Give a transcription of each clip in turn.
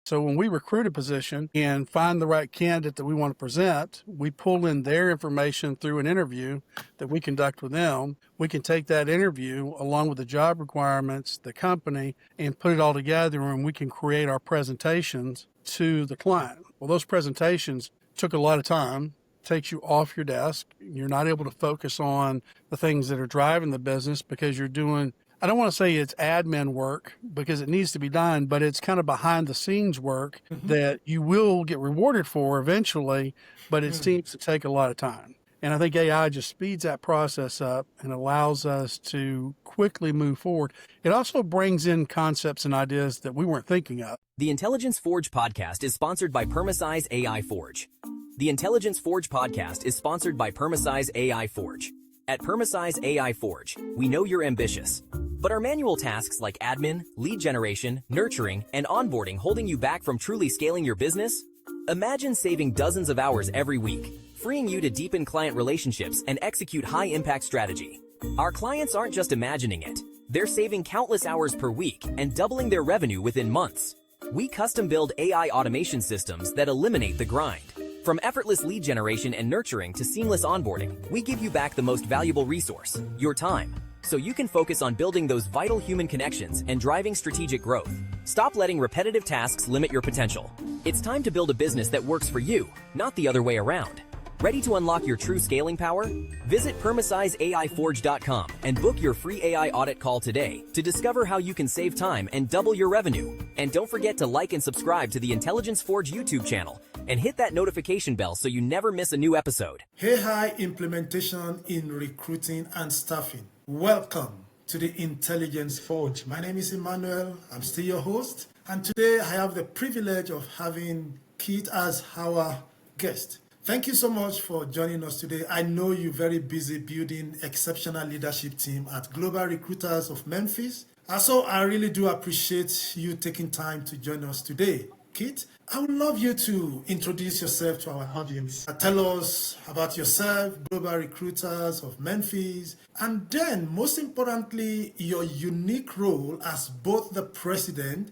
So when we recruit a position and find the right candidate that we want to present, we pull in their information through an interview that we conduct with them. We can take that interview along with the job requirements, the company, and put it all together, and we can create our presentations to the client. Well, those presentations took a lot of time, takes you off your desk. You're not able to focus on the things that are driving the business because you're doing, I don't want to say it's admin work because it needs to be done, but it's kind of behind the scenes work that you will get rewarded for eventually, but it seems to take a lot of time. And I think AI just speeds that process up and allows us to quickly move forward. It also brings in concepts and ideas that we weren't thinking of. The Intelligence Forge podcast is sponsored by Permasize AI Forge. The Intelligence Forge podcast is sponsored by Permasize AI Forge. At Permasize AI Forge, we know you're ambitious, but are manual tasks like admin, lead generation, nurturing, and onboarding holding you back from truly scaling your business? Imagine saving dozens of hours every week, freeing you to deepen client relationships and execute high-impact strategy. Our clients aren't just imagining it. They're saving countless hours per week and doubling their revenue within months. We custom-build AI automation systems that eliminate the grind. From effortless lead generation and nurturing to seamless onboarding, we give you back the most valuable resource, your time, so you can focus on building those vital human connections and driving strategic growth. Stop letting repetitive tasks limit your potential. It's time to build a business that works for you, not the other way around. Ready to unlock your true scaling power? Visit PermasizeAIForge.com and book your free AI audit call today to discover how you can save time and double your revenue. And don't forget to like and subscribe to the Intelligence Forge YouTube channel and hit that notification bell so you never miss a new episode. AI implementation in recruiting and staffing. Welcome to the Intelligence Forge. My name is Emmanuel. I'm still your host. And today I have the privilege of having Keith as our guest. Thank you so much for joining us today. I know you're very busy building exceptional leadership team at Global Recruiters of Memphis. So I really do appreciate you taking time to join us today. Keith, I would love you to introduce yourself to our audience. Tell us about yourself, Global Recruiters of Memphis, and then most importantly, your unique role as both the president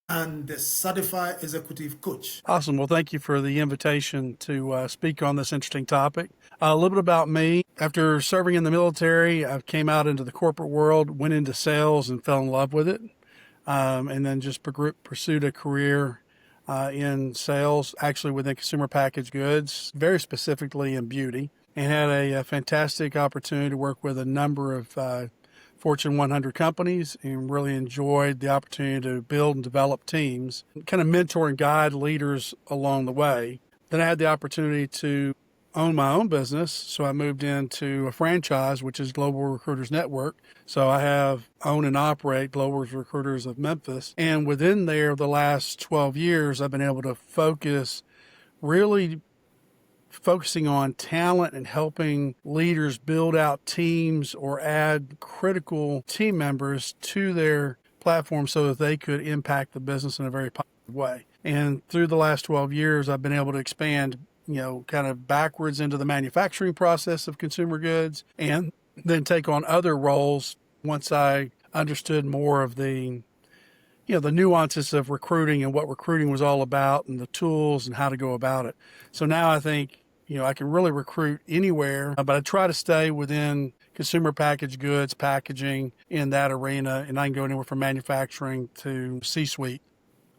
and the certified executive coach. Awesome. Well, thank you for the invitation to speak on this interesting topic. A little bit about me. After serving in the military, I came out into the corporate world, went into sales and fell in love with it, and then just pursued a career in sales, actually within consumer packaged goods, very specifically in beauty, and had a fantastic opportunity to work with a number of Fortune 100 companies and really enjoyed the opportunity to build and develop teams, kind of mentor and guide leaders along the way. Then I had the opportunity to own my own business, so I moved into a franchise, which is Global Recruiters Network. So I own and operate Global Recruiters of Memphis. And within there, the last 12 years, I've been able to focusing on talent and helping leaders build out teams or add critical team members to their platform so that they could impact the business in a very positive way. And through the last 12 years, I've been able to expand, kind of backwards into the manufacturing process of consumer goods and then take on other roles once I understood more of the nuances of recruiting and what recruiting was all about and the tools and how to go about it. So now I think, I can really recruit anywhere, but I try to stay within consumer packaged goods, packaging in that arena, and I can go anywhere from manufacturing to C-suite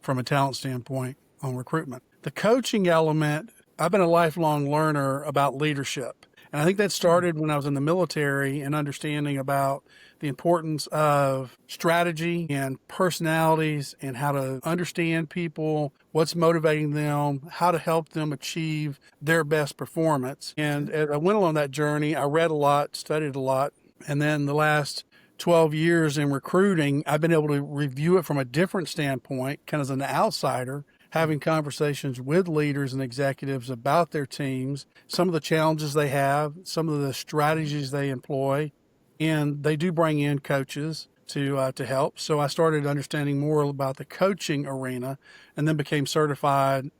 from a talent standpoint on recruitment. The coaching element, I've been a lifelong learner about leadership. And I think that started when I was in the military and understanding about the importance of strategy and personalities and how to understand people, what's motivating them, how to help them achieve their best performance. And as I went along that journey, I read a lot, studied a lot. And then the last 12 years in recruiting, I've been able to review it from a different standpoint, kind of as an outsider, having conversations with leaders and executives about their teams, some of the challenges they have, some of the strategies they employ, and they do bring in coaches to help. So I started understanding more about the coaching arena and then became certified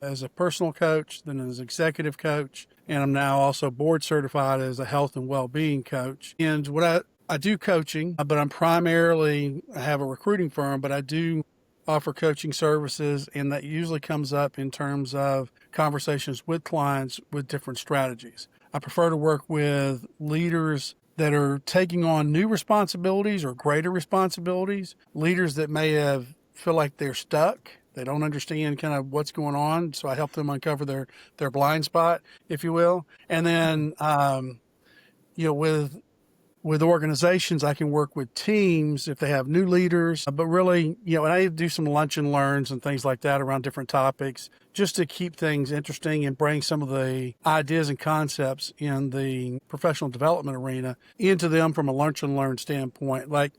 as a personal coach, then as an executive coach, and I'm now also board certified as a health and well-being coach. And I do coaching, but I have a recruiting firm, but I do offer coaching services, and that usually comes up in terms of conversations with clients with different strategies. I prefer to work with leaders that are taking on new responsibilities or greater responsibilities, leaders that may have feel like they're stuck. They don't understand kind of what's going on. So I help them uncover their blind spot, if you will. And then, with organizations, I can work with teams if they have new leaders, but really, and I do some lunch and learns and things like that around different topics just to keep things interesting and bring some of the ideas and concepts in the professional development arena into them from a lunch and learn standpoint. Like,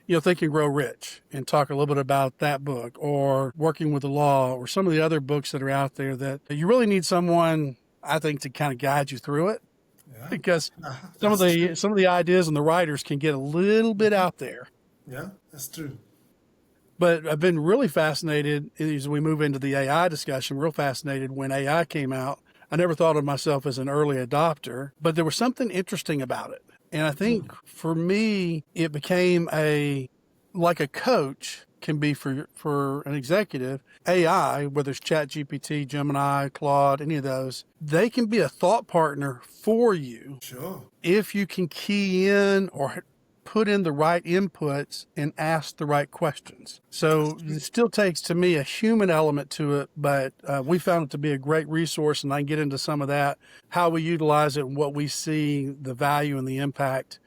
Think and Grow Rich, and talk a little bit about that book, or Working with the Law, or some of the other books that are out there that you really need someone, I think, to kind of guide you through it. Yeah. Because That's true. some of the ideas and the writers can get a little bit out there. Yeah, that's true. But I've been really fascinated as we move into the AI discussion, real fascinated when AI came out. I never thought of myself as an early adopter, but there was something interesting about it. And I think for me, it became like a coach can be for an executive. AI, whether it's ChatGPT, Gemini, Claude, any of those, they can be a thought partner for you Sure. if you can key in or put in the right inputs and ask the right questions. So it still takes, to me, a human element to it, but we found it to be a great resource, and I can get into some of that, how we utilize it and what we see the value and the impact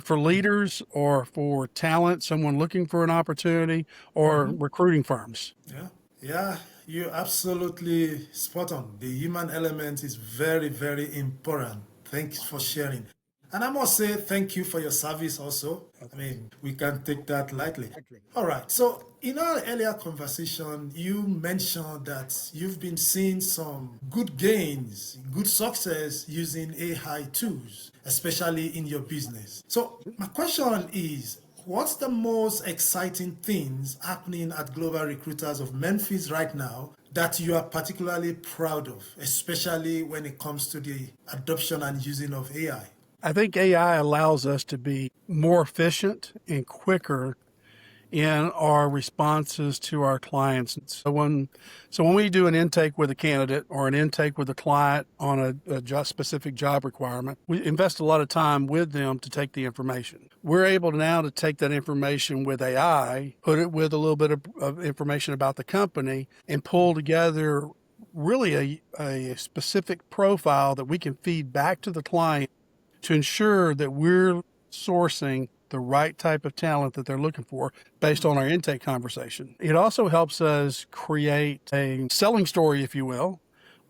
for leaders or for talent, someone looking for an opportunity, or recruiting firms. Yeah. Yeah, you're absolutely spot on. The human element is very, very important. Thanks for sharing. And I must say thank you for your service also. I mean, we can't take that lightly. All right. So in our earlier conversation, you mentioned that you've been seeing some good gains, good success using AI tools, especially in your business. So my question is, what's the most exciting things happening at Global Recruiters of Memphis right now that you are particularly proud of, especially when it comes to the adoption and using of AI? I think AI allows us to be more efficient and quicker in our responses to our clients. So when we do an intake with a candidate or an intake with a client on a specific job requirement, we invest a lot of time with them to take the information. We're able now to take that information with AI, put it with a little bit of information about the company, and pull together really a specific profile that we can feed back to the client to ensure that we're sourcing the right type of talent that they're looking for based on our intake conversation. It also helps us create a selling story, if you will,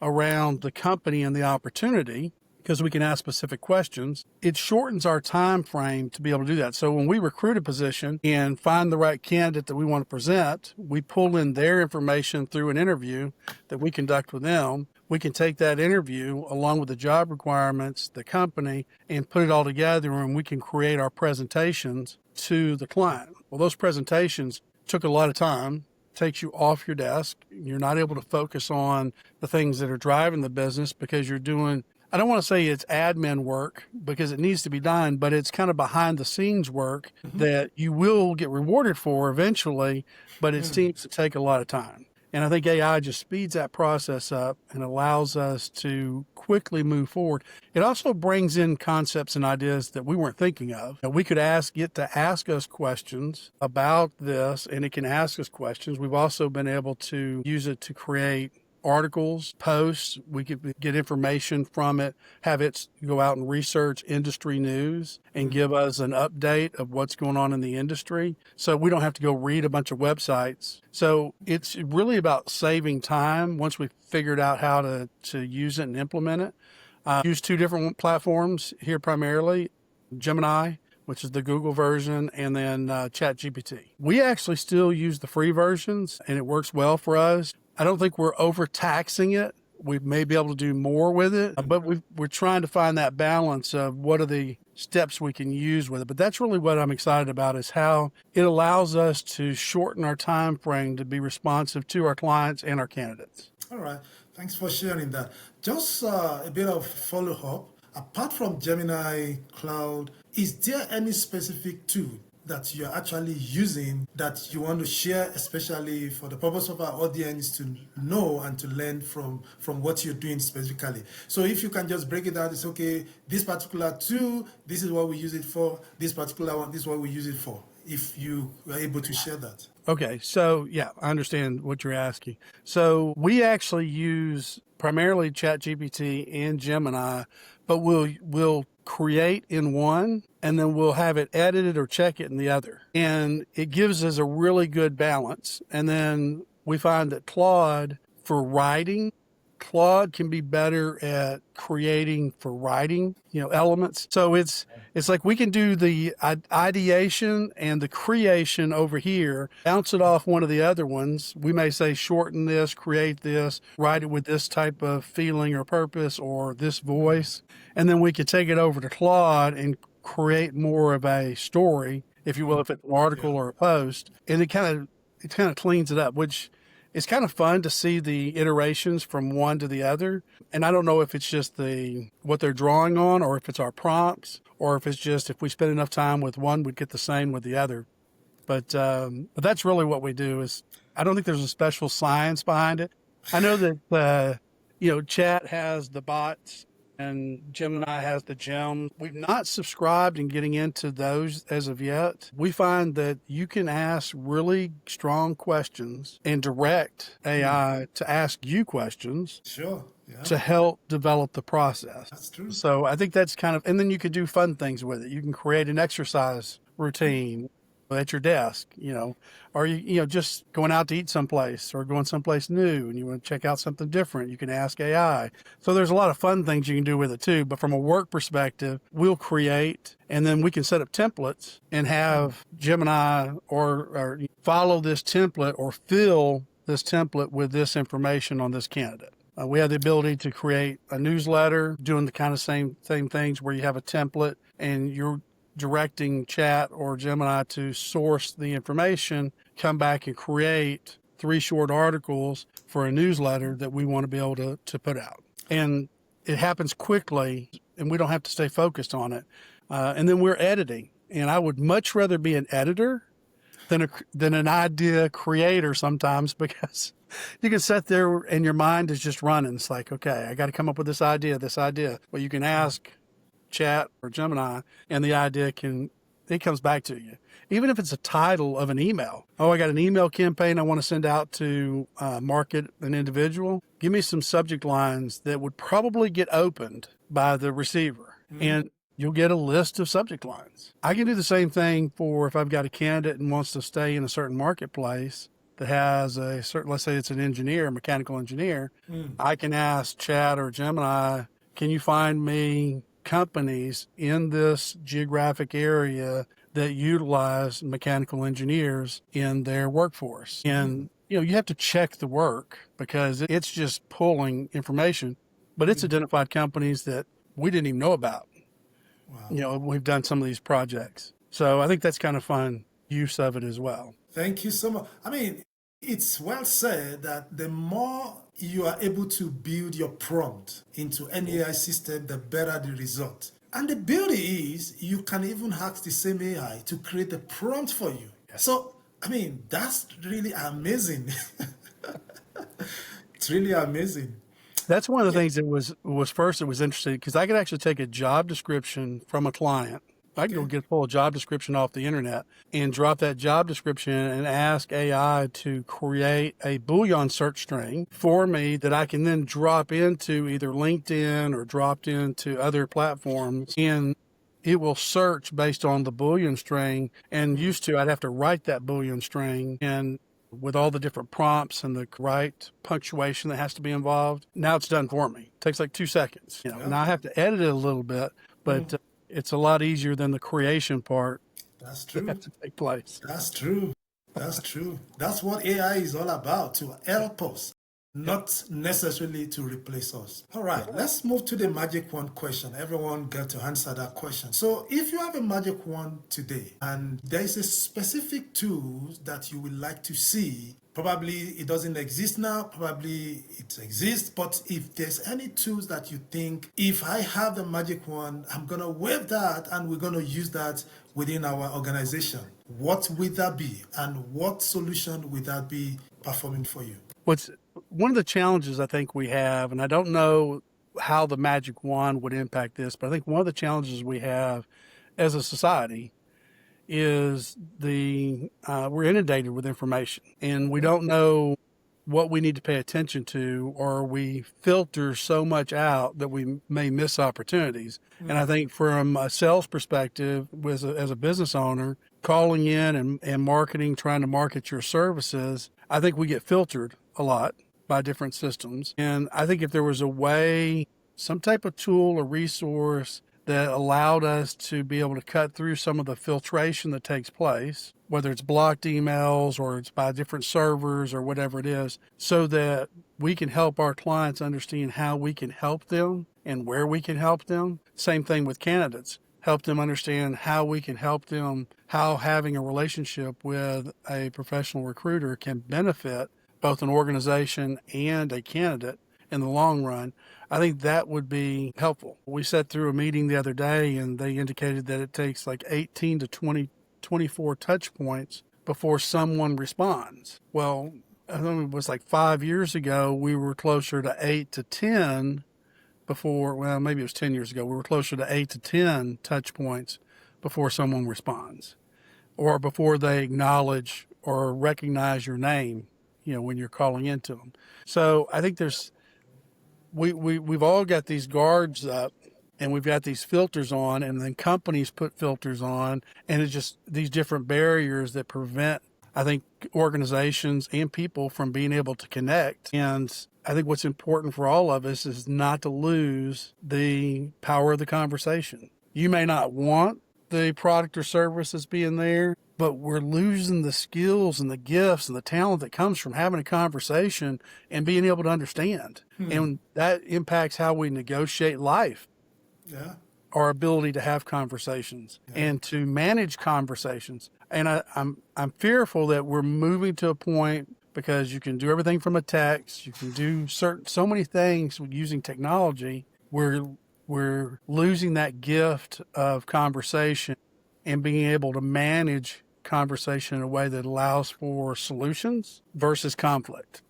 around the company and the opportunity, because we can ask specific questions. It shortens our time frame to be able to do that. So when we recruit a position and find the right candidate that we want to present, we pull in their information through an interview that we conduct with them. We can take that interview along with the job requirements, the company, and put it all together, and we can create our presentations to the client. Well, those presentations took a lot of time, takes you off your desk. You're not able to focus on the things that are driving the business because you're doing, I don't want to say it's admin work because it needs to be done, but it's kind of behind the scenes work that you will get rewarded for eventually, but it seems to take a lot of time. And I think AI just speeds that process up and allows us to quickly move forward. It also brings in concepts and ideas that we weren't thinking of. We could get to ask us questions about this, and it can ask us questions. We've also been able to use it to create articles, posts. We could get information from it, have it go out and research industry news and give us an update of what's going on in the industry. So we don't have to go read a bunch of websites. So it's really about saving time once we've figured out how to use it and implement it. Use two different platforms here primarily, Gemini, which is the Google version, and then ChatGPT. We actually still use the free versions, and it works well for us. I don't think we're overtaxing it. We may be able to do more with it, but we're trying to find that balance of what are the steps we can use with it. But that's really what I'm excited about, is how it allows us to shorten our time frame to be responsive to our clients and our candidates. All right. Thanks for sharing that. Just a bit of follow-up. Apart from Gemini Cloud, is there any specific tool that you're actually using that you want to share, especially for the purpose of our audience to know and to learn from what you're doing specifically. So if you can just break it down, it's okay, this particular tool, this is what we use it for, this particular one, this is what we use it for, if you are able to share that. Okay, so yeah, I understand what you're asking. So we actually use primarily ChatGPT and Gemini, but we'll create in one and then we'll have it edited or check it in the other. And it gives us a really good balance. And then we find that for writing, Claude can be better at creating for writing, elements. So it's like we can do the ideation and the creation over here, bounce it off one of the other ones. We may say shorten this, create this, write it with this type of feeling or purpose or this voice. And then we could take it over to Claude and create more of a story, if you will, if it's an article or a post. And it kind of cleans it up, which it's kind of fun to see the iterations from one to the other. And I don't know if it's just what they're drawing on or if it's our prompts or if it's just if we spend enough time with one, we'd get the same with the other. But that's really what we do is I don't think there's a special science behind it. I know that, Chat has the bots and Gemini has the gems. We've not subscribed in getting into those as of yet. We find that you can ask really strong questions and direct AI to ask you questions. Sure. Yeah. To help develop the process. That's true. So I think that's and then you could do fun things with it. You can create an exercise routine at your desk, or just going out to eat someplace or going someplace new and you want to check out something different. You can ask AI. So there's a lot of fun things you can do with it too. But from a work perspective, we'll create and then we can set up templates and have Gemini or follow this template or fill this template with this information on this candidate. We have the ability to create a newsletter doing the kind of same things where you have a template and you're directing Chat or Gemini to source the information, come back and create 3 short articles for a newsletter that we want to be able to put out. And it happens quickly and we don't have to stay focused on it. And then we're editing. And I would much rather be an editor than an idea creator sometimes because you can sit there and your mind is just running. It's like, okay, I got to come up with this idea. Well, you can ask Chat or Gemini and the idea it comes back to you. Even if it's a title of an email. Oh, I got an email campaign I want to send out to market an individual. Give me some subject lines that would probably get opened by the receiver. And you'll get a list of subject lines. I can do the same thing for if I've got a candidate and wants to stay in a certain marketplace that has a certain, let's say it's an engineer, a mechanical engineer. I can ask Chat or Gemini, can you find me companies in this geographic area that utilize mechanical engineers in their workforce? And, you have to check the work because it's just pulling information, but it's identified companies that we didn't even know about. Wow. We've done some of these projects. So I think that's kind of fun use of it as well. Thank you so much. I mean, it's well said that the more you are able to build your prompt into any AI system, the better the result. And the beauty is you can even ask the same AI to create a prompt for you. Yes. So, I mean, that's really amazing. It's really amazing. That's one of the things that was first, it was interesting because I could actually take a job description from a client. I can go pull a job description off the internet and drop that job description and ask AI to create a Boolean search string for me that I can then drop into either LinkedIn or dropped into other platforms. And it will search based on the Boolean string. And I'd have to write that Boolean string and with all the different prompts and the right punctuation that has to be involved. Now it's done for me. It takes like 2 seconds. And I have to edit it a little bit, but it's a lot easier than the creation part. That's true. That has to take place. That's true. That's true. That's what AI is all about, to help us, not necessarily to replace us. All right, let's move to the magic wand question. Everyone got to answer that question. So if you have a magic wand today and there is a specific tool that you would like to see, probably it doesn't exist now, probably it exists, but if there's any tools that you think, if I have the magic wand, I'm going to wave that and we're going to use that within our organization, what would that be? And what solution would that be performing for you? What's one of the challenges I think we have, and I don't know how the magic wand would impact this, but I think one of the challenges we have as a society is we're inundated with information and we don't know what we need to pay attention to, or we filter so much out that we may miss opportunities. And I think from a sales perspective, as a business owner, calling in and marketing, trying to market your services, I think we get filtered a lot by different systems. And I think if there was a way, some type of tool or resource that allowed us to be able to cut through some of the filtration that takes place, whether it's blocked emails or it's by different servers or whatever it is, so that we can help our clients understand how we can help them and where we can help them. Same thing with candidates. Help them understand how we can help them, how having a relationship with a professional recruiter can benefit both an organization and a candidate in the long run. I think that would be helpful. We sat through a meeting the other day and they indicated that it takes like 18 to 24 touch points before someone responds. Well, I think it was like 5 years ago, we were closer to 8 to 10 well, maybe it was 10 years ago. We were closer to 8 to 10 touch points before someone responds or before they acknowledge or recognize your name, when you're calling into them. So I think we've all got these guards up and we've got these filters on, and then companies put filters on, and it's just these different barriers that prevent, I think, organizations and people from being able to connect. And I think what's important for all of us is not to lose the power of the conversation. You may not want the product or service that's being there, but we're losing the skills and the gifts and the talent that comes from having a conversation and being able to understand. And that impacts how we negotiate life. Yeah. Our ability to have conversations and to manage conversations. And I'm fearful that we're moving to a point, because you can do everything from a text, you can do so many things using technology. We're losing that gift of conversation and being able to manage conversation in a way that allows for solutions versus conflict.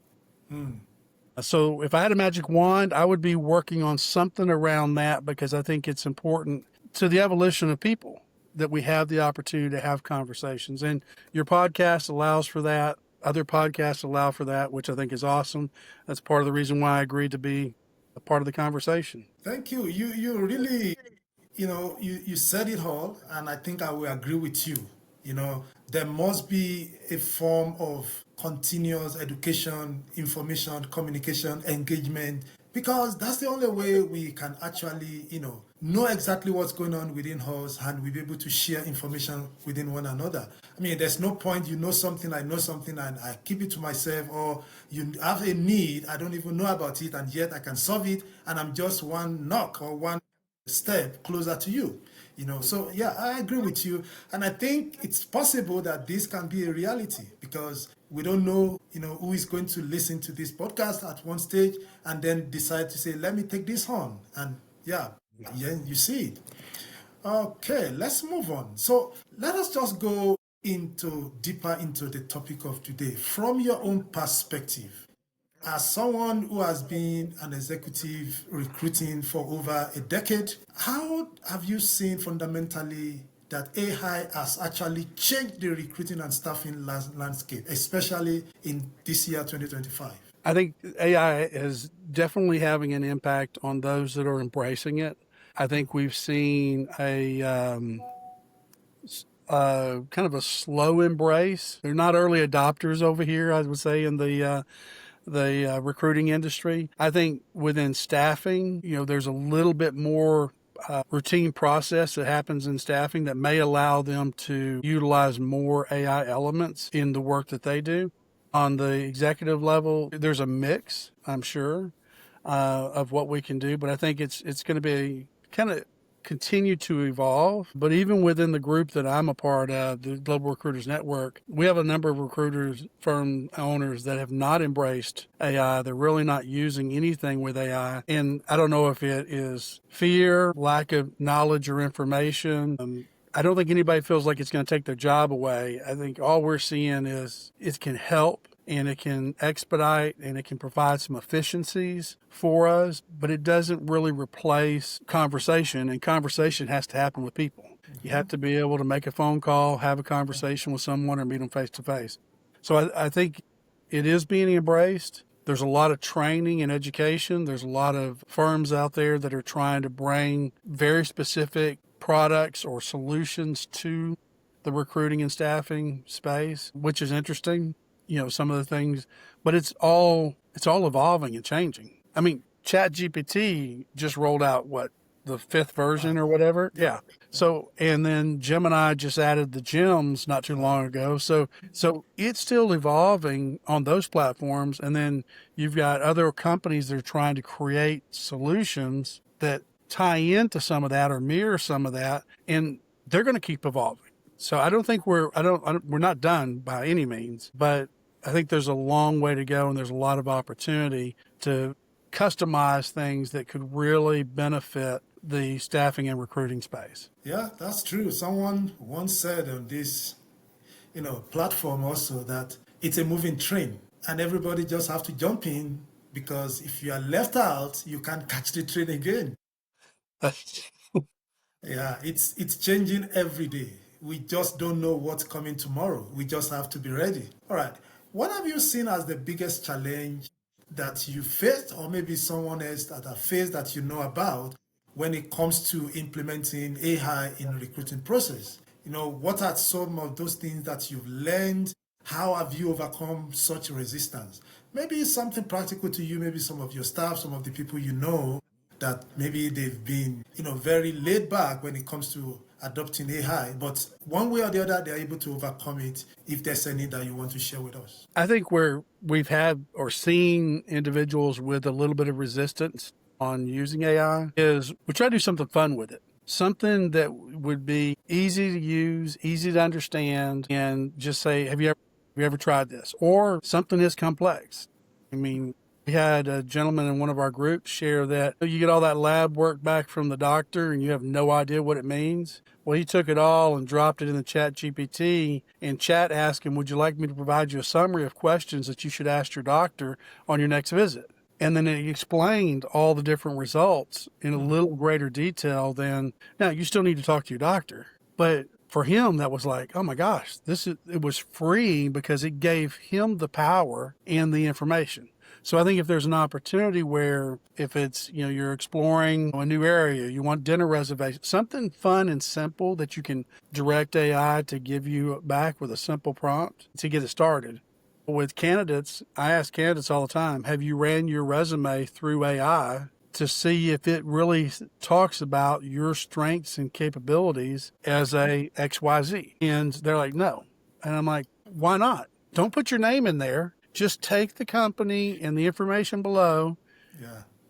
So if I had a magic wand, I would be working on something around that, because I think it's important to the evolution of people that we have the opportunity to have conversations. And your podcast allows for that. Other podcasts allow for that, which I think is awesome. That's part of the reason why I agreed to be a part of the conversation. Thank you. You really, you said it all, and I think I will agree with you. There must be a form of continuous education, information, communication, engagement, because that's the only way we can actually, know exactly what's going on within us, and we'll be able to share information within one another. I mean, there's no point you know something, I know something, and I keep it to myself, or you have a need, I don't even know about it, and yet I can solve it, and I'm just one knock or one step closer to you. So yeah, I agree with you, and I think it's possible that this can be a reality, because we don't know, who is going to listen to this podcast at one stage and then decide to say, let me take this on, and yeah, you see it. Okay, let's move on. So let us just go deeper into the topic of today. From your own perspective, as someone who has been an executive recruiting for over a decade, how have you seen fundamentally that AI has actually changed the recruiting and staffing landscape, especially in this year, 2025? I think AI is definitely having an impact on those that are embracing it. I think we've seen a kind of a slow embrace. They're not early adopters over here, I would say, in the recruiting industry. I think within staffing, there's a little bit more routine process that happens in staffing that may allow them to utilize more AI elements in the work that they do. On the executive level, there's a mix, I'm sure, of what we can do, but I think it's going to be kind of continue to evolve. But even within the group that I'm a part of, the Global Recruiters Network, we have a number of recruiters firm owners that have not embraced AI. They're really not using anything with AI. And I don't know if it is fear, lack of knowledge or information. I don't think anybody feels like it's going to take their job away. I think all we're seeing is it can help and it can expedite and it can provide some efficiencies for us, but it doesn't really replace conversation, and conversation has to happen with people. You have to be able to make a phone call, have a conversation with someone, or meet them face to face. So I think it is being embraced. There's a lot of training and education. There's a lot of firms out there that are trying to bring very specific products or solutions to the recruiting and staffing space, which is interesting. Some of the things, but it's all evolving and changing. I mean, ChatGPT just rolled out the fifth version or whatever. Yeah. So, and then Gemini just added the gems not too long ago. So it's still evolving on those platforms. And then you've got other companies that are trying to create solutions that tie into some of that or mirror some of that, and they're going to keep evolving. So I don't think we're not done by any means, but I think there's a long way to go, and there's a lot of opportunity to customize things that could really benefit the staffing and recruiting space. Yeah, that's true. Someone once said on this, platform also that it's a moving train and everybody just have to jump in, because if you are left out, you can't catch the train again. Yeah, it's changing every day. We just don't know what's coming tomorrow. We just have to be ready. All right. What have you seen as the biggest challenge that you faced, or maybe someone else that have faced that you know about, when it comes to implementing AI in the recruiting process? What are some of those things that you've learned? How have you overcome such resistance? Maybe it's something practical to you, maybe some of your staff, some of the people you know, that maybe they've been, very laid back when it comes to adopting AI, but one way or the other, they're able to overcome it. If there's any that you want to share with us. I think where we've had or seen individuals with a little bit of resistance on using AI is we try to do something fun with it. Something that would be easy to use, easy to understand, and just say, have you ever tried this? Or something is complex. I mean, we had a gentleman in one of our groups share that you get all that lab work back from the doctor and you have no idea what it means. Well, he took it all and dropped it in the Chat GPT, and Chat asked him, would you like me to provide you a summary of questions that you should ask your doctor on your next visit? And then it explained all the different results in a little greater detail than, now you still need to talk to your doctor. But for him, that was like, oh my gosh, it was freeing because it gave him the power and the information. So I think if there's an opportunity where if it's, you're exploring a new area, you want dinner reservation, something fun and simple that you can direct AI to give you back with a simple prompt to get it started. With candidates, I ask candidates all the time, have you ran your resume through AI to see if it really talks about your strengths and capabilities as a XYZ? And they're like, no. And I'm like, why not? Don't put your name in there. Just take the company and the information below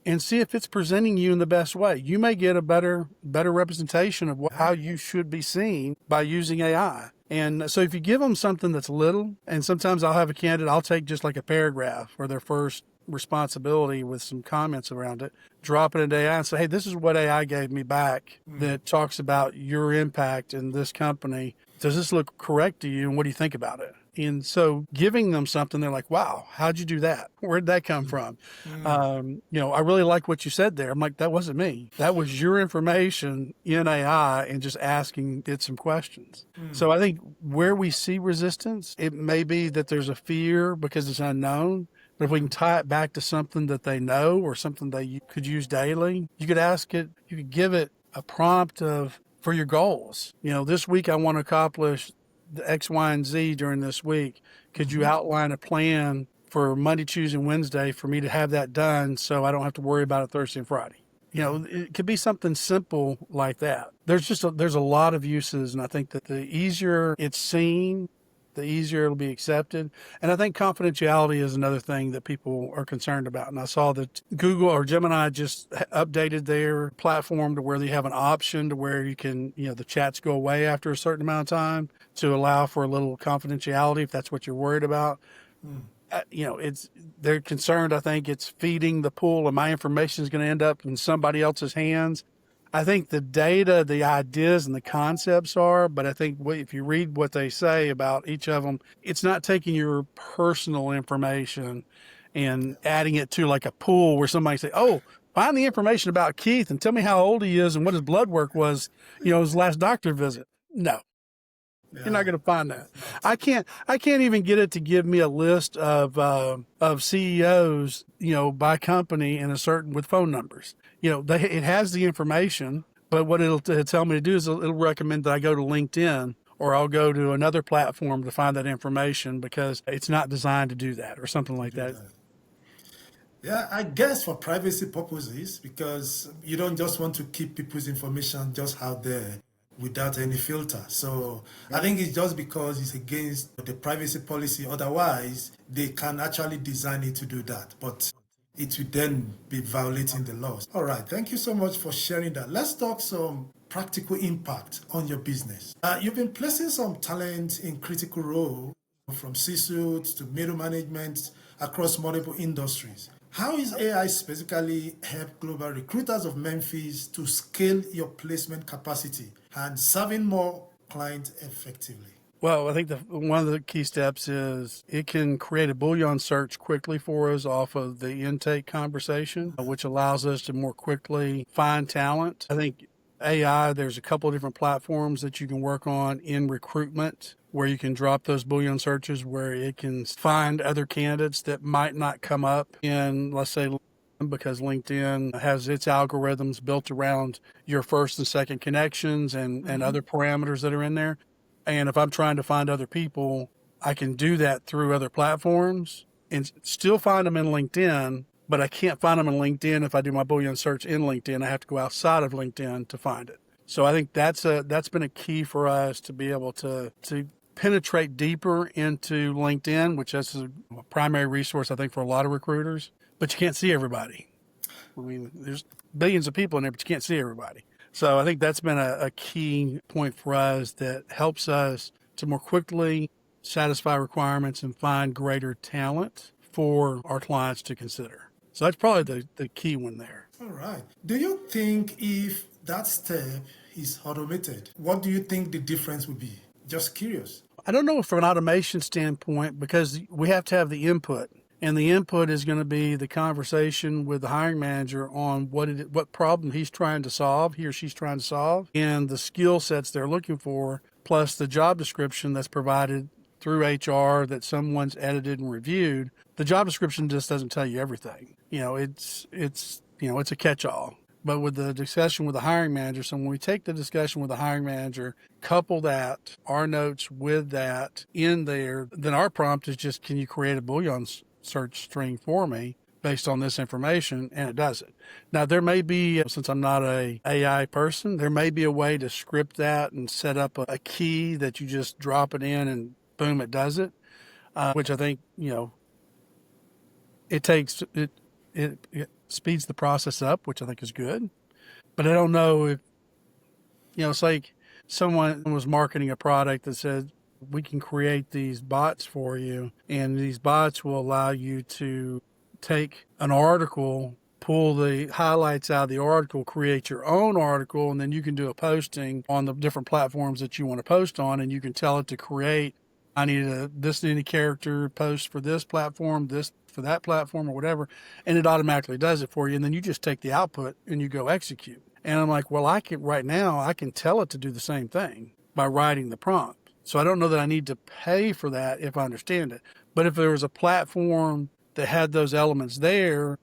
and see if it's presenting you in the best way. You may get a better representation of how you should be seen by using AI. And so if you give them something that's little, and sometimes I'll have a candidate, I'll take just like a paragraph or their first responsibility with some comments around it, drop it into AI and say, hey, this is what AI gave me back that talks about your impact in this company. Does this look correct to you? And what do you think about it? And so giving them something, they're like, wow, how'd you do that? Where'd that come from? I really like what you said there. I'm like, that wasn't me. That was your information in AI and just asking it some questions. So I think where we see resistance, it may be that there's a fear because it's unknown. But if we can tie it back to something that they know or something they could use daily, you could ask it, you could give it a prompt for your goals. This week I want to accomplish the X, Y, and Z during this week. Could you outline a plan for Monday, Tuesday, and Wednesday for me to have that done so I don't have to worry about it Thursday and Friday? It could be something simple like that. There's a lot of uses, and I think that the easier it's seen, the easier it'll be accepted. And I think confidentiality is another thing that people are concerned about. And I saw that Google or Gemini just updated their platform to where they have an option to where you can, the chats go away after a certain amount of time to allow for a little confidentiality if that's what you're worried about. They're concerned. I think it's feeding the pool and my information is going to end up in somebody else's hands. I think the data, the ideas, and the concepts are, but I think if you read what they say about each of them, it's not taking your personal information and adding it to like a pool where somebody say, "Oh, find the information about Keith and tell me how old he is and what his blood work was, his last doctor visit." No, you're not Yeah, going to find that. it's not. I can't even get it to give me a list of CEOs, by company and a certain with phone numbers. It has the information, but what it'll tell me to do is it'll recommend that I go to LinkedIn or I'll go to another platform to find that information because it's not designed to do that or something like Do that. that. Yeah, I guess for privacy purposes, because you don't just want to keep people's information just out there without any filter. So I think it's just because it's against the privacy policy. Otherwise, they can actually design it to do that. But it would then be violating the laws. All right, thank you so much for sharing that. Let's talk some practical impact on your business. You've been placing some talent in critical roles from C-suites to middle management across multiple industries. How is AI specifically help global recruiters of Memphis to scale your placement capacity and serving more clients effectively? Well, I think one of the key steps is it can create a Boolean search quickly for us off of the intake conversation, which allows us to more quickly find talent. I think AI, there's a couple of different platforms that you can work on in recruitment where you can drop those Boolean searches where it can find other candidates that might not come up in, let's say, because LinkedIn has its algorithms built around your first and second connections and other parameters that are in there. And if I'm trying to find other people, I can do that through other platforms and still find them in LinkedIn, but I can't find them in LinkedIn if I do my Boolean search in LinkedIn. I have to go outside of LinkedIn to find it. So I think that's been a key for us to be able to penetrate deeper into LinkedIn, which is a primary resource, I think, for a lot of recruiters. But you can't see everybody. I mean, there's billions of people in there, but you can't see everybody. So I think that's been a key point for us that helps us to more quickly satisfy requirements and find greater talent for our clients to consider. So that's probably the key one there. All right. Do you think if that step is automated, what do you think the difference would be? Just curious. I don't know from an automation standpoint because we have to have the input. And the input is going to be the conversation with the hiring manager on what problem he's trying to solve, he or she's trying to solve, and the skill sets they're looking for, plus the job description that's provided through HR that someone's edited and reviewed. The job description just doesn't tell you everything. It's a catch-all. But with the discussion with the hiring manager, so when we take the discussion with the hiring manager, couple that, our notes with that in there, then our prompt is just, can you create a Boolean search string for me based on this information? And it does it. Now, there may be, since I'm not a AI person, there may be a way to script that and set up a key that you just drop it in and boom, it does it, which I think, it speeds the process up, which I think is good. But I don't know if, it's like someone was marketing a product that said, we can create these bots for you, and these bots will allow you to take an article, pull the highlights out of the article, create your own article, and then you can do a posting on the different platforms that you want to post on, and you can tell it to create, I need this many character post for this platform, this for that platform, or whatever, and it automatically does it for you, and then you just take the output and you go execute. And I'm like, well, I can tell it to do the same thing by writing the prompt. So I don't know that I need to pay for that if I understand it. But if there was a platform that had those elements there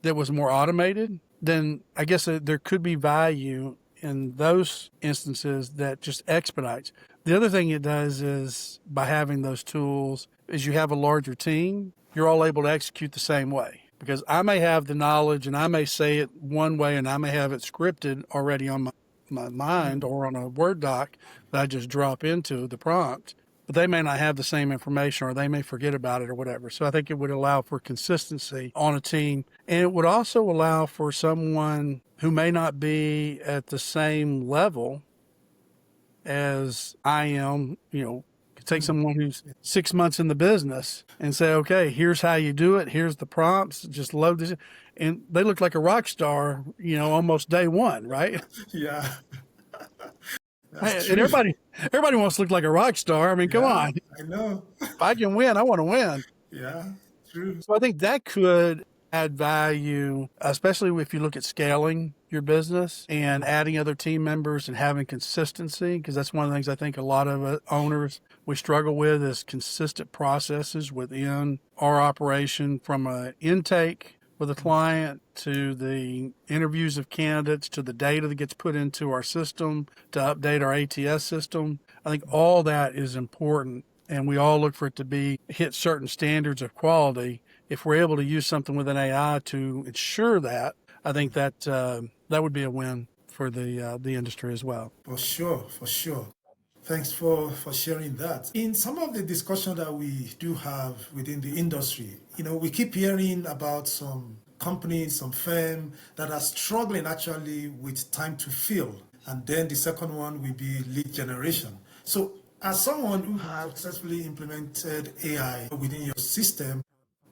that was more automated, then I guess there could be value in those instances that just expedites. The other thing it does is by having those tools is you have a larger team, you're all able to execute the same way. Because I may have the knowledge and I may say it one way and I may have it scripted already on my mind or on a Word doc that I just drop into the prompt, but they may not have the same information or they may forget about it or whatever. So I think it would allow for consistency on a team. And it would also allow for someone who may not be at the same level as I am, take someone who's 6 months in the business and say, okay, here's how you do it. Here's the prompts. Just load this. And they look like a rock star, almost day one, right? Yeah, that's And true. everybody wants to look like a rock star. I mean, come Yeah, on. I know. If I can win, I want to win. Yeah, true. So I think that could add value, especially if you look at scaling your business and adding other team members and having consistency, because that's one of the things I think a lot of owners we struggle with is consistent processes within our operation, from a intake with a client to the interviews of candidates to the data that gets put into our system to update our ATS system. I think all that is important, and we all look for it to hit certain standards of quality. If we're able to use something with an AI to ensure that, I think that that would be a win for the industry as well. For sure, for sure. Thanks for sharing that. In some of the discussion that we do have within the industry, we keep hearing about some companies, some firm that are struggling actually with time to fill. And then the second one will be lead generation. So as someone who has successfully implemented AI within your system,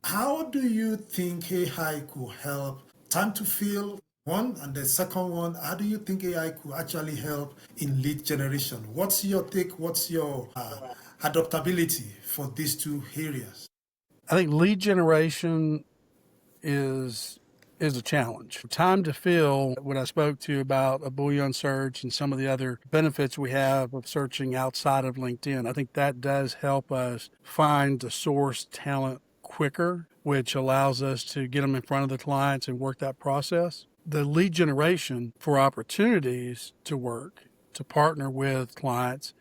how do you think AI could help time to fill? One, and the second one, how do you think AI could actually help in lead generation? What's your take? What's your adaptability for these two areas? I think lead generation is a challenge. Time to fill, what I spoke to you about a Boolean search and some of the other benefits we have of searching outside of LinkedIn, I think that does help us find the source talent quicker, which allows us to get them in front of the clients and work that process. The lead generation for opportunities to work, to partner with clients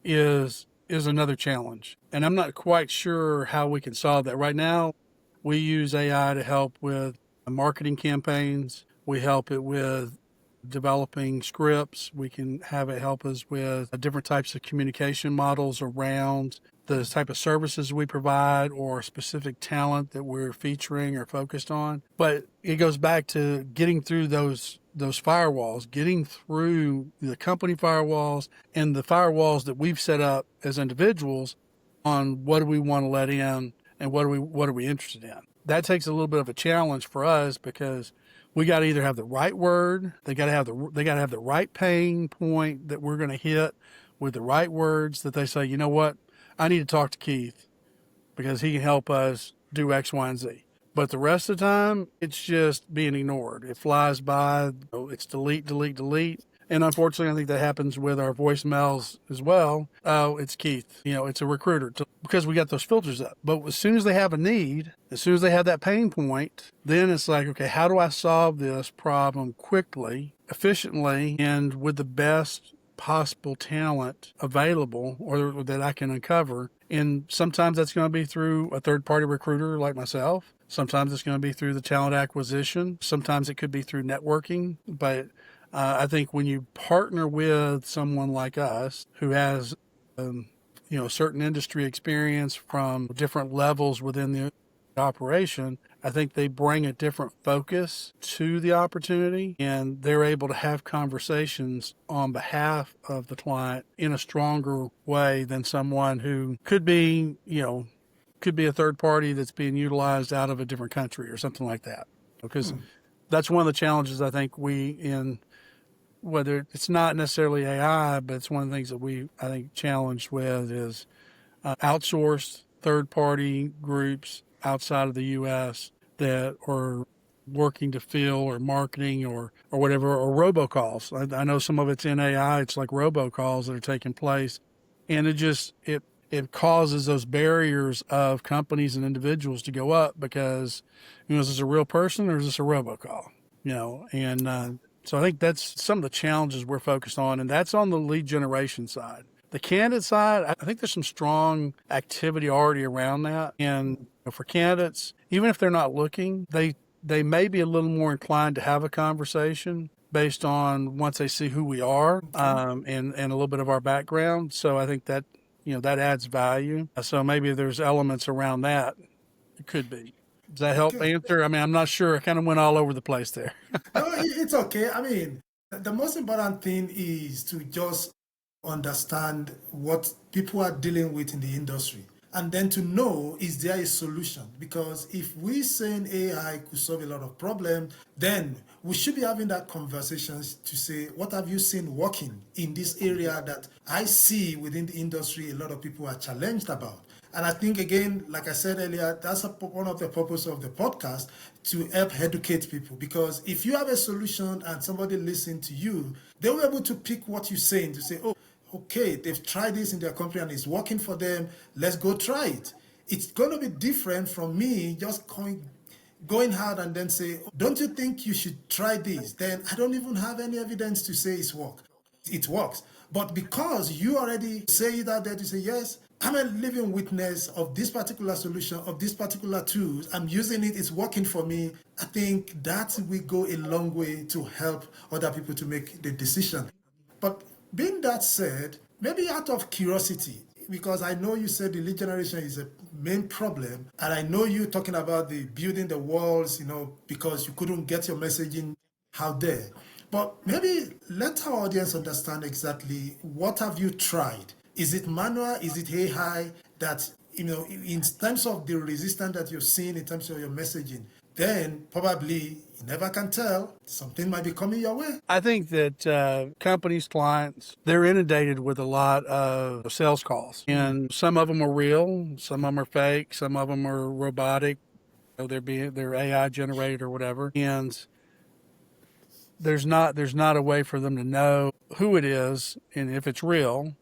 is another challenge. And I'm not quite sure how we can solve that. Right now, we use AI to help with marketing campaigns. We help it with developing scripts. We can have it help us with different types of communication models around the type of services we provide or specific talent that we're featuring or focused on. But it goes back to getting through those firewalls, getting through the company firewalls and the firewalls that we've set up as individuals on what do we want to let in and what are we interested in. That takes a little bit of a challenge for us because we got to either have the right word, they got to have the right pain point that we're going to hit with the right words that they say, you know what, I need to talk to Keith because he can help us do X, Y, and Z. But the rest of the time, it's just being ignored. It flies by. It's delete, delete, delete. And unfortunately, I think that happens with our voicemails as well. Oh, it's Keith. It's a recruiter because we got those filters up. But as soon as they have a need, as soon as they have that pain point, then it's like, okay, how do I solve this problem quickly, efficiently, and with the best possible talent available or that I can uncover? And sometimes that's going to be through a third-party recruiter like myself. Sometimes it's going to be through the talent acquisition. Sometimes it could be through networking. But I think when you partner with someone like us who has, certain industry experience from different levels within the operation, I think they bring a different focus to the opportunity and they're able to have conversations on behalf of the client in a stronger way than someone who could be a third party that's being utilized out of a different country or something like that. Because that's one of the challenges I think whether it's not necessarily AI, but it's one of the things that I think challenged with is outsourced third-party groups outside of the U.S. that are working to fill or marketing or whatever, or robocalls. I know some of it's in AI. It's like robocalls that are taking place. And it causes those barriers of companies and individuals to go up because, is this a real person or is this a robocall? So I think that's some of the challenges we're focused on, and that's on the lead generation side. The candidate side, I think there's some strong activity already around that. And for candidates, even if they're not looking, they may be a little more inclined to have a conversation based on once they see who we are and a little bit of our background. So I think that, that adds value. So maybe there's elements around that. It could be. Does that help answer? I mean, I'm not sure. I kind of went all over the place there. No, it's okay. I mean, the most important thing is to just understand what people are dealing with in the industry. And then to know, is there a solution? Because if we saying AI could solve a lot of problems, then we should be having that conversations to say, what have you seen working in this area that I see within the industry a lot of people are challenged about? And I think, again, like I said earlier, that's one of the purpose of the podcast, to help educate people. Because if you have a solution and somebody listen to you, they'll be able to pick what you're saying to say, oh, okay, they've tried this in their company and it's working for them. Let's go try it. It's going to be different from me just going hard and then say, don't you think you should try this? Then I don't even have any evidence to say it works. But because you already say that there to say, yes, I'm a living witness of this particular solution, of this particular tools, I'm using it, it's working for me. I think that will go a long way to help other people to make the decision. But being that said, maybe out of curiosity, because I know you said the lead generation is a main problem, and I know you talking about the building the walls, because you couldn't get your messaging out there. But maybe let our audience understand exactly what have you tried. Is it manual? Is it AI that, in terms of the resistance that you're seeing in terms of your messaging, then probably you never can tell. Something might be coming your way. I think that companies, clients, they're inundated with a lot of sales calls. And some of them are real, some of them are fake, some of them are robotic. They're AI generated or whatever. And there's not a way for them to know who it is and if it's real.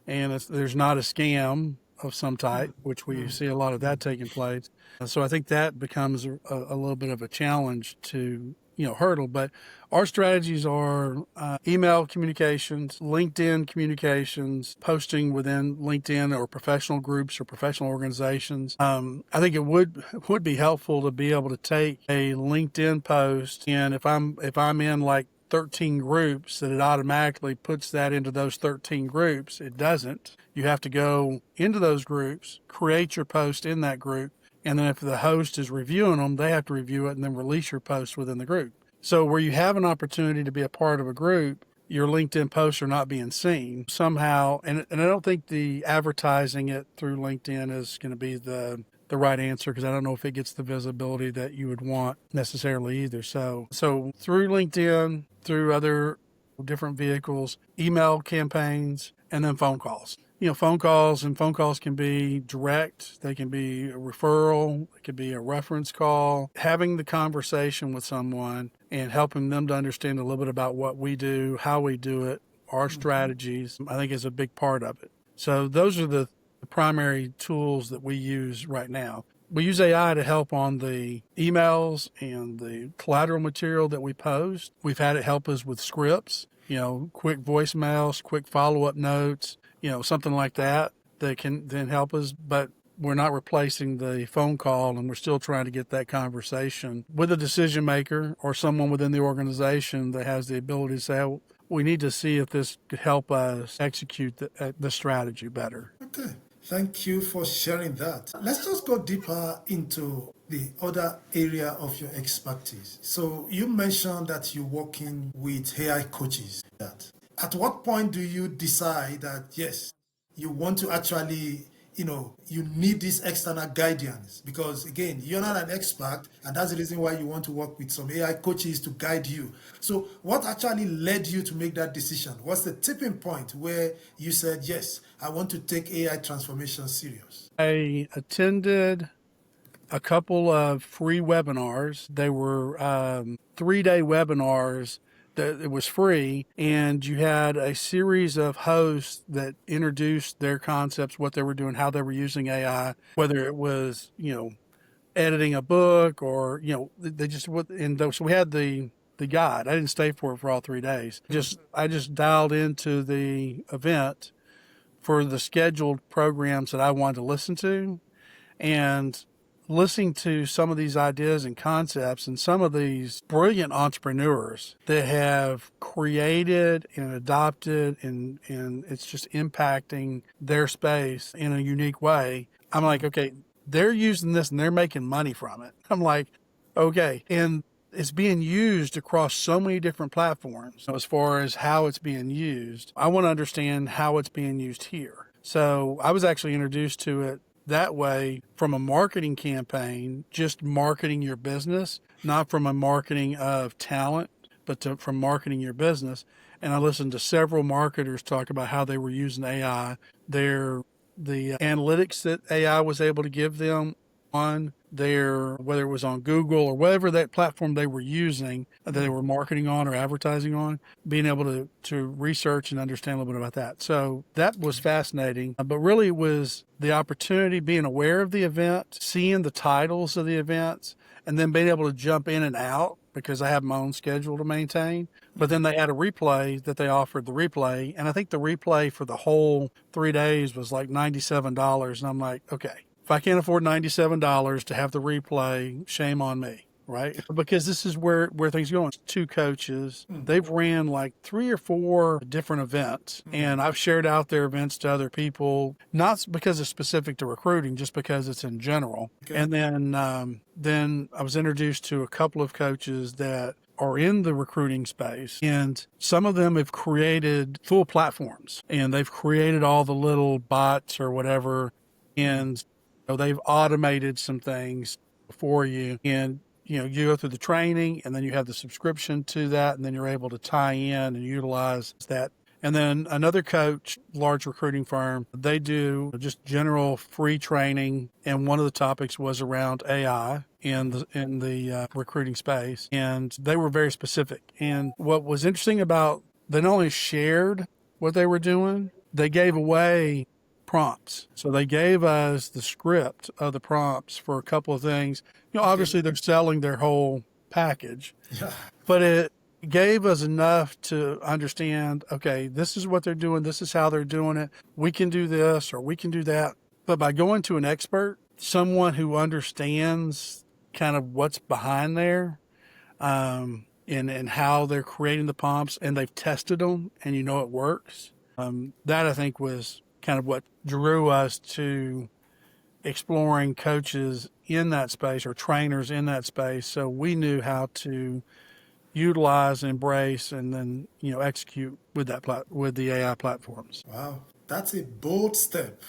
And there's not a scam of some type, which we see a lot of that taking place. So I think that becomes a little bit of a challenge to hurdle. But our strategies are email communications, LinkedIn communications, posting within LinkedIn or professional groups or professional organizations. I think it would be helpful to be able to take a LinkedIn post, and if I'm in like 13 groups, that it automatically puts that into those 13 groups. It doesn't. You have to go into those groups, create your post in that group, and then if the host is reviewing them, they have to review it and then release your post within the group. So where you have an opportunity to be a part of a group, your LinkedIn posts are not being seen somehow. And I don't think the advertising it through LinkedIn is going to be the right answer, because I don't know if it gets the visibility that you would want necessarily either. So through LinkedIn, through other different vehicles, email campaigns, and then phone calls. Phone calls can be direct. They can be a referral. It could be a reference call. Having the conversation with someone and helping them to understand a little bit about what we do, how we do it, our strategies, I think is a big part of it. So those are the primary tools that we use right now. We use AI to help on the emails and the collateral material that we post. We've had it help us with scripts, quick voicemails, quick follow-up notes, something like that can then help us. But we're not replacing the phone call, and we're still trying to get that conversation with a decision maker or someone within the organization that has the ability to say, oh, we need to see if this could help us execute the strategy better. Okay. Thank you for sharing that. Let's just go deeper into the other area of your expertise. So you mentioned that you're working with AI coaches. At what point do you decide that, yes, you want to actually, you need this external guidance? Because again, you're not an expert, and that's the reason why you want to work with some AI coaches to guide you. So what actually led you to make that decision? What's the tipping point where you said, yes, I want to take AI transformation serious? I attended a couple of free webinars. They were 3-day webinars. It was free, and you had a series of hosts that introduced their concepts, what they were doing, how they were using AI, whether it was, editing a book or, they just, so we had the guide. I didn't stay for it for all 3 days. I just dialed into the event for the scheduled programs that I wanted to listen to, and listening to some of these ideas and concepts and some of these brilliant entrepreneurs that have created and adopted and it's just impacting their space in a unique way. I'm like, okay, they're using this and they're making money from it. I'm like, okay. And it's being used across so many different platforms. So as far as how it's being used, I want to understand how it's being used here. So I was actually introduced to it that way from a marketing campaign, just marketing your business, not from a marketing of talent, but from marketing your business. And I listened to several marketers talk about how they were using AI, the analytics that AI was able to give them on their, whether it was on Google or whatever that platform they were using, that they were marketing on or advertising on, being able to research and understand a little bit about that. So that was fascinating, but really it was the opportunity, being aware of the event, seeing the titles of the events, and then being able to jump in and out because I have my own schedule to maintain. But then they had a replay that they offered the replay. And I think the replay for the whole 3 days was like $97. And I'm like, okay, if I can't afford $97 to have the replay, shame on me, right? Because this is where things go. It's two coaches. They've ran like 3 or 4 different events, and I've shared out their events to other people, not because it's specific to recruiting, just because it's in general. Okay. And then I was introduced to a couple of coaches that are in the recruiting space, and some of them have created full platforms, and they've created all the little bots or whatever, and they've automated some things for you, and you go through the training, and then you have the subscription to that, and then you're able to tie in and utilize that. And then another coach, large recruiting firm, they do just general free training, and one of the topics was around AI in the recruiting space, and they were very specific. And what was interesting about, they not only shared what they were doing, they gave away prompts. So they gave us the script of the prompts for a couple of things. Obviously they're selling their whole package, but it gave us enough to understand, okay, this is what they're doing. This is how they're doing it. We can do this or we can do that. But by going to an expert, someone who understands kind of what's behind there, and how they're creating the prompts, and they've tested them and it works. That I think was kind of what drew us to exploring coaches in that space or trainers in that space, so we knew how to utilize, embrace, and then execute with with the AI platforms. Wow, that's a bold step,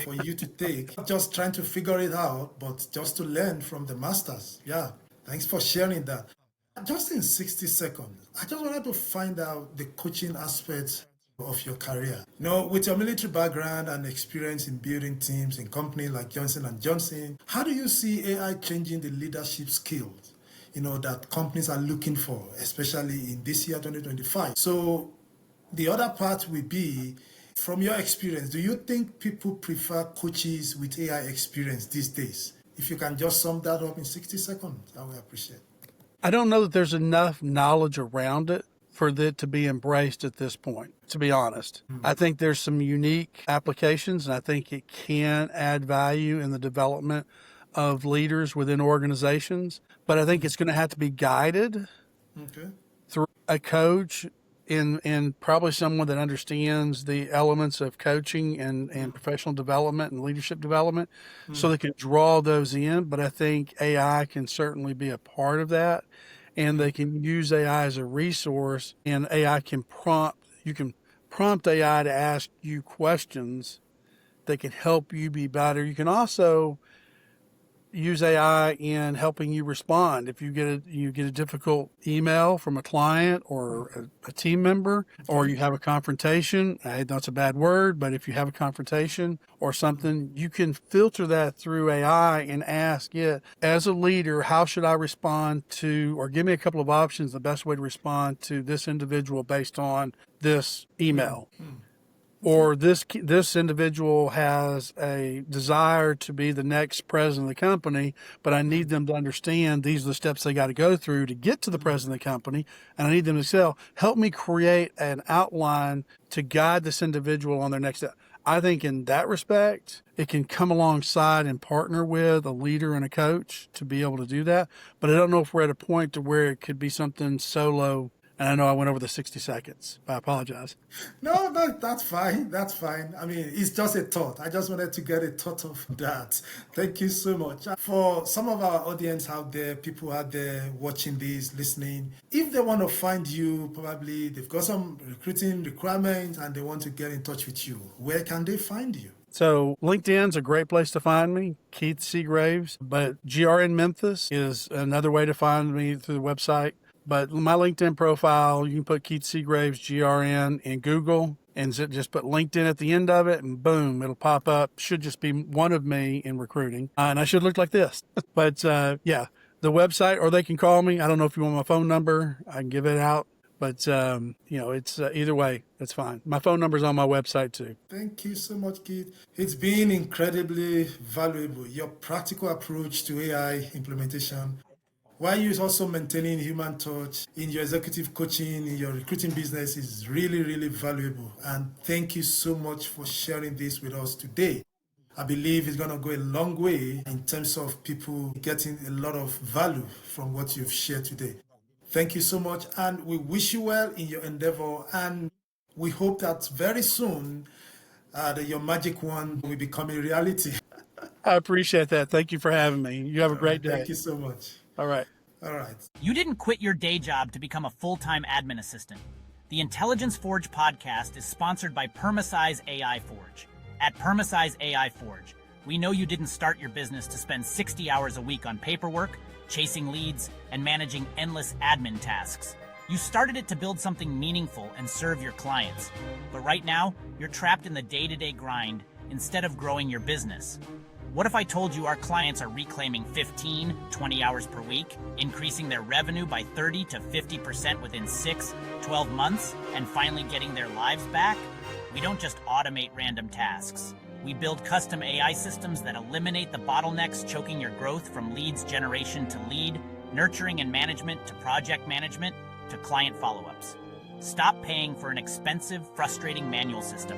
for you to take. Not just trying to figure it out, but just to learn from the masters. Yeah, thanks for sharing that. Just in 60 seconds, I just wanted to find out the coaching aspects of your career. With your military background and experience in building teams in companies like Johnson & Johnson, how do you see AI changing the leadership skills, that companies are looking for, especially in this year, 2025? So the other part will be, from your experience, do you think people prefer coaches with AI experience these days? If you can just sum that up in 60 seconds, I would appreciate it. I don't know that there's enough knowledge around it for it to be embraced at this point, to be honest. I think there's some unique applications, and I think it can add value in the development of leaders within organizations, but I think it's going to have to be guided through a coach and probably someone that understands the elements of coaching and professional development and leadership development, so they can draw those in. But I think AI can certainly be a part of that, and they can use AI as a resource, and AI can you can prompt AI to ask you questions that can help you be better. You can also use AI in helping you respond. If you get a difficult email from a client or a team member, or you have a confrontation, that's a bad word, but if you have a confrontation or something, you can filter that through AI and ask it, as a leader, how should I respond to, or give me a couple of options, the best way to respond to this individual based on this email. Or this individual has a desire to be the next president of the company, but I need them to understand these are the steps they got to go through to get to the president of the company, and I need them to say, help me create an outline to guide this individual on their next step. I think in that respect, it can come alongside and partner with a leader and a coach to be able to do that. But I don't know if we're at a point to where it could be something solo And I know I went over the 60 seconds. I apologize. No, no, that's fine. That's fine. I mean, it's just a thought. I just wanted to get a thought of that. Thank you so much. For some of our audience out there, people out there watching this, listening, if they want to find you, probably they've got some recruiting requirements and they want to get in touch with you, where can they find you? So LinkedIn's a great place to find me, Keith Seagraves, but GRN Memphis is another way to find me through the website. But my LinkedIn profile, you can put Keith Seagraves, GRN in Google and just put LinkedIn at the end of it and boom, it'll pop up. Should just be one of me in recruiting. And I should look like this. But yeah, the website, or they can call me. I don't know if you want my phone number. I can give it out. But, it's either way, that's fine. My phone number is on my website too. Thank you so much, Keith. It's been incredibly valuable. Your practical approach to AI implementation, while you're also maintaining human touch in your executive coaching, in your recruiting business, is really, really valuable. And thank you so much for sharing this with us today. I believe it's going to go a long way in terms of people getting a lot of value from what you've shared today. Thank you so much, and we wish you well in your endeavor, and we hope that very soon that your magic wand will become a reality. I appreciate that. Thank you for having me. You have a great day. Thank you so much. All right. All right. You didn't quit your day job to become a full-time admin assistant. The Intelligence Forge podcast is sponsored by Permasize AI Forge. At Permasize AI Forge, we know you didn't start your business to spend 60 hours a week on paperwork, chasing leads, and managing endless admin tasks. You started it to build something meaningful and serve your clients. But right now, you're trapped in the day-to-day grind instead of growing your business. What if I told you our clients are reclaiming 15, 20 hours per week, increasing their revenue by 30 to 50% within 6, 12 months, and finally getting their lives back? We don't just automate random tasks. We build custom AI systems that eliminate the bottlenecks choking your growth, from leads generation to lead, nurturing and management to project management to client follow-ups. Stop paying for an expensive, frustrating manual system.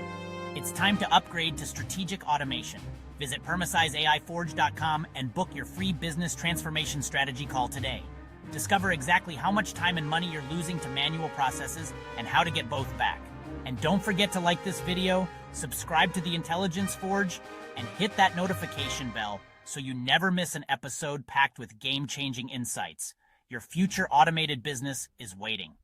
It's time to upgrade to strategic automation. Visit PermasizeAIForge.com and book your free business transformation strategy call today. Discover exactly how much time and money you're losing to manual processes and how to get both back. And don't forget to like this video, subscribe to the Intelligence Forge, and hit that notification bell so you never miss an episode packed with game-changing insights. Your future automated business is waiting.